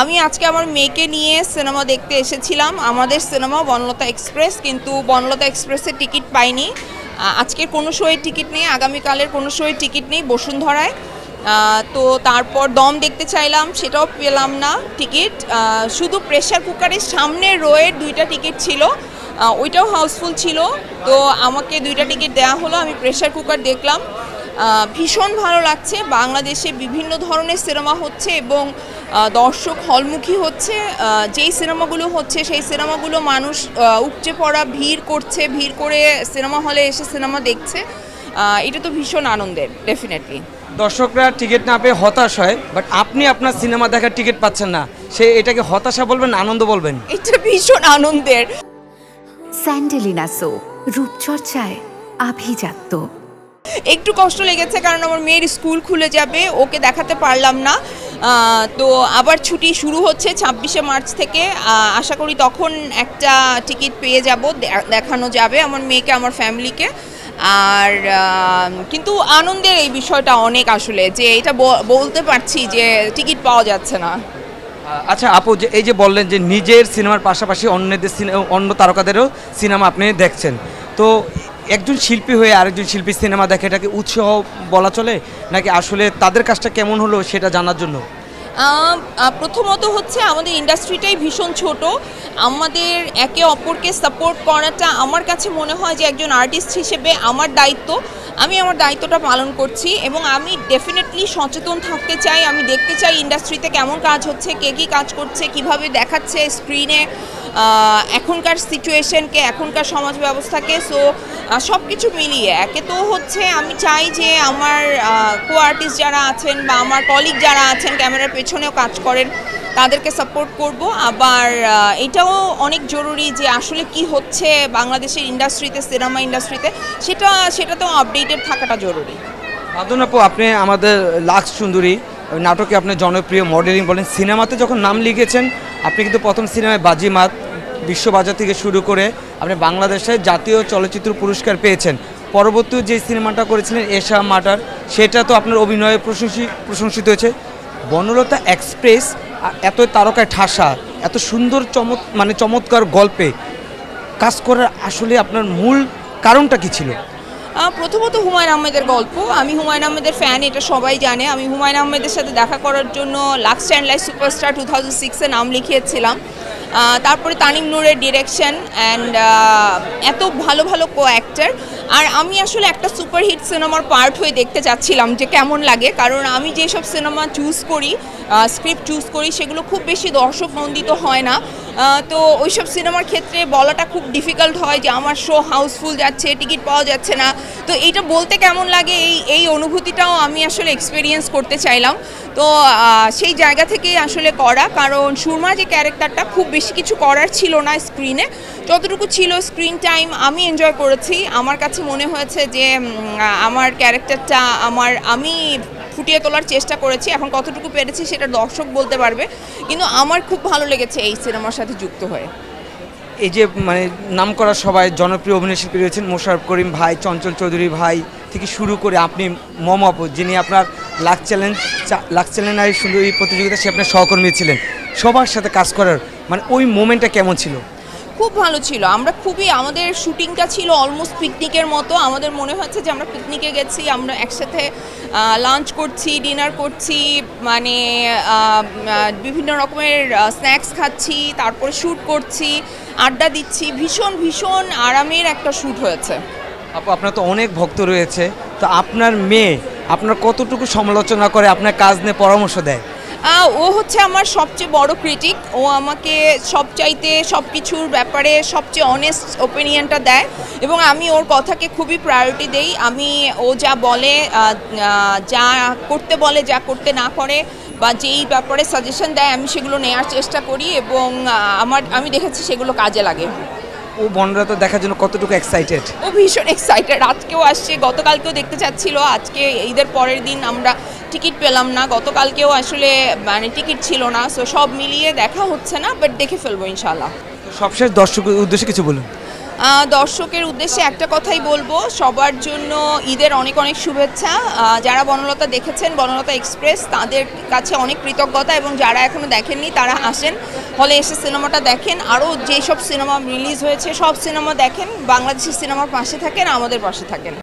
আমি আজকে আমার মেয়েকে নিয়ে সিনেমা দেখতে এসেছিলাম। আমাদের সিনেমা বনলতা এক্সপ্রেস, কিন্তু বনলতা এক্সপ্রেসের টিকিট পাইনি। আজকের কোনো শোয়ের টিকিট নেই, আগামীকালের কোনো শোয়ের টিকিট নেই বসুন্ধরায়। তো তারপর দম দেখতে চাইলাম, সেটাও পেলাম না টিকিট। শুধু প্রেসার কুকারের সামনের রোয়ের 2টা টিকিট ছিল, ওইটাও হাউসফুল ছিল। তো আমাকে 2টা টিকিট দেওয়া হলো, আমি প্রেসার কুকার দেখলাম। ভীষণ ভালো লাগছে। বাংলাদেশে বিভিন্ন ধরনের সিনেমা হচ্ছে এবং দর্শক হলমুখী হচ্ছে। যেই সিনেমাগুলো হচ্ছে সেই সিনেমাগুলো মানুষ উপচে পড়া ভিড় করছে, ভিড় করে সিনেমা হলে এসে সিনেমা দেখছে। এটা তো ভীষণ আনন্দের, ডেফিনেটলি। দর্শকরা টিকিট না পেয়ে হতাশ হয়, বাট আপনি আপনার সিনেমা দেখার টিকিট পাচ্ছেন না, এটাকে হতাশা বলবেন না আনন্দ বলবেন? এটা ভীষণ আনন্দের। স্যান্ডেলিনা সো, রূপচর্চায় আভিজাত্য। একটু কষ্ট লেগেছে কারণ আমার মেয়ের স্কুল খুলে যাবে, ওকে দেখাতে পারলাম না। তো আবার ছুটি শুরু হচ্ছে 26শে মার্চ থেকে। আশা করি তখন একটা টিকিট পেয়ে যাব, দেখানো যাবে আমার মেয়েকে, আমার ফ্যামিলিকে। আর কিন্তু আনন্দের এই বিষয়টা অনেক, আসলে যে এটা বলতে পারছি যে টিকিট পাওয়া যাচ্ছে না। আচ্ছা আপু, যে এই যে বললেন যে নিজের সিনেমার পাশাপাশি অন্য তারকাদেরও সিনেমা আপনি দেখছেন, তো একজন শিল্পী হয়ে আরেকজন শিল্পীর সিনেমা দেখে এটাকে উৎসাহ বলা চলে, নাকি আসলে তাদের কাজটা কেমন হলো সেটা জানার জন্য? প্রথমত হচ্ছে আমাদের ইন্ডাস্ট্রিটাই ভীষণ ছোট। আমাদের একে অপরকে সাপোর্ট করাটা আমার কাছে মনে হয় যে একজন আর্টিস্ট হিসেবে আমার দায়িত্ব। আমি আমার দায়িত্বটা পালন করছি এবং আমি ডেফিনেটলি সচেতন থাকতে চাই। আমি দেখতে চাই ইন্ডাস্ট্রিতে কেমন কাজ হচ্ছে, কে কী কাজ করছে, কিভাবে দেখাচ্ছে স্ক্রিনে এখনকার সিচুয়েশনকে, এখনকার সমাজ ব্যবস্থাকে। সো সব কিছু মিলিয়ে একে তো হচ্ছে আমি চাই যে আমার কো আর্টিস্ট যারা আছেন বা আমার কলিগ যারা আছেন ক্যামেরার পেছনেও কাজ করেন তাদেরকে সাপোর্ট করব। আবার এটাও অনেক জরুরি যে আসলে কি হচ্ছে বাংলাদেশের ইন্ডাস্ট্রিতে, সিনেমা ইন্ডাস্ট্রিতে, সেটাতেও আপডেটেড থাকাটা জরুরি। আদন আপু, আপনি আমাদের লাক্স সুন্দরী নাটকে আপনি জনপ্রিয় মডেলিং বলেন, সিনেমাতে যখন নাম লিখেছেন আপনি কিন্তু প্রথম সিনেমায় বাজিমাত, বিশ্ববাজার থেকে শুরু করে আপনি বাংলাদেশের জাতীয় চলচ্চিত্র পুরস্কার পেয়েছেন। পরবর্তী যে সিনেমাটা করেছিলেন এশা মাটার, সেটা তো আপনার অভিনয়ে প্রশংসিত হয়েছে। বনলতা এক্সপ্রেস এত তারকায় ঠাসা, এত সুন্দর চমৎকার গল্পে কাজ করার আসলে আপনার মূল কারণটা কি ছিল? প্রথমত হুমায়ুন আহমেদের গল্প। আমি হুমায়ুন আহমেদের ফ্যান, এটা সবাই জানে। আমি হুমায়ুন আহমেদের সাথে দেখা করার জন্য লাক্স চাইল্ড সুপারস্টার 2006-এ নাম লিখিয়েছিলাম। তারপরে তানিম নূরের ডিরেকশন অ্যান্ড এত ভালো ভালো কো অ্যাক্টর। আর আমি আসলে একটা সুপারহিট সিনেমার পার্ট হয়ে দেখতে চাচ্ছিলাম যে কেমন লাগে, কারণ আমি যেসব সিনেমা চুজ করি, স্ক্রিপ্ট চুজ করি, সেগুলো খুব বেশি দর্শক নন্দিত হয় না। তো ওইসব সিনেমার ক্ষেত্রে বলাটা খুব ডিফিকাল্ট হয় যে আমার শো হাউসফুল যাচ্ছে, টিকিট পাওয়া যাচ্ছে না। তো এইটা বলতে কেমন লাগে, এই অনুভূতিটাও আমি আসলে এক্সপিরিয়েন্স করতে চাইলাম। তো সেই জায়গা থেকেই আসলে করা, কারণ সুরমা যে ক্যারেক্টারটা খুব বেশি কিছু করার ছিল না স্ক্রিনে, যতটুকু ছিল স্ক্রিন টাইম আমি এনজয় করেছি। আমার কাছে মনে হয়েছে যে আমার ক্যারেক্টারটা আমি ফুটিয়ে তোলার চেষ্টা করেছি। এখন কতটুকু পেরেছি সেটা দর্শক বলতে পারবে, কিন্তু আমার খুব ভালো লেগেছে এই সিনেমার সাথে যুক্ত হয়ে। এই যে নাম করা সবাই জনপ্রিয় অভিনয় শিল্পী রয়েছেন, মোশাররফ করিম ভাই, চঞ্চল চৌধুরী ভাই থেকে শুরু করে আপনি মম আপু, যিনি আপনার লাক্স চ্যালেঞ্জ সুন্দরী প্রতিযোগিতা সে আপনার সহকর্মী ছিলেন, সবার সাথে কাজ করার ওই মোমেন্টটা কেমন ছিল? খুব ভালো ছিল। আমরা আমাদের শুটিংটা ছিল অলমোস্ট পিকনিকের মতো। আমাদের মনে হচ্ছে যে আমরা পিকনিকে গেছি, আমরা একসাথে লাঞ্চ করছি, ডিনার করছি, বিভিন্ন রকমের স্ন্যাক্স খাচ্ছি, তারপরে শ্যুট করছি, আড্ডা দিচ্ছি। ভীষণ ভীষণ আরামের একটা শ্যুট হয়েছে। আপু, আপনার তো অনেক ভক্ত রয়েছে, তো আপনার মেয়ে আপনার কতটুকু সমালোচনা করে, আপনার কাজ নিয়ে পরামর্শ দেয়? ও হচ্ছে আমার সবচেয়ে বড় ক্রিটিক। ও আমাকে সবচাইতে সব কিছুর ব্যাপারে সবচেয়ে অনেস্ট ওপিনিয়নটা দেয় এবং আমি ওর কথাকে খুবই প্রায়োরিটি দেই। ও যা বলে, যা করতে বলে, যা করতে না করে, বা যেই ব্যাপারে সাজেশন দেয় আমি সেগুলো নেওয়ার চেষ্টা করি এবং আমি দেখেছি সেগুলো কাজে লাগে। ও বনলতা দেখার জন্য কতটুকু এক্সাইটেড? ও ভীষণ এক্সাইটেড। আজকেও আসছে, গতকালকেও দেখতে চাচ্ছিল। আজকে ঈদের পরের দিন আমরা টিকিট পেলাম না, গতকালকেও আসলে টিকিট ছিল না। সো সব মিলিয়ে দেখা হচ্ছে না, বাট দেখে ফেলবো ইনশাল্লাহ। সবশেষ দর্শকের উদ্দেশ্যে কিছু বলুন। দর্শকের উদ্দেশ্যে একটা কথাই বলবো, সবার জন্য ঈদের অনেক অনেক শুভেচ্ছা। যারা বনলতা দেখেছেন, বনলতা এক্সপ্রেস, তাদের কাছে অনেক কৃতজ্ঞতা, এবং যারা এখনও দেখেননি তারা আসেন, হলে এসে সিনেমাটা দেখেন। আরও যেসব সিনেমা রিলিজ হয়েছে সব সিনেমা দেখেন, বাংলাদেশি সিনেমার পাশে থাকেন, আমাদের পাশে থাকেন।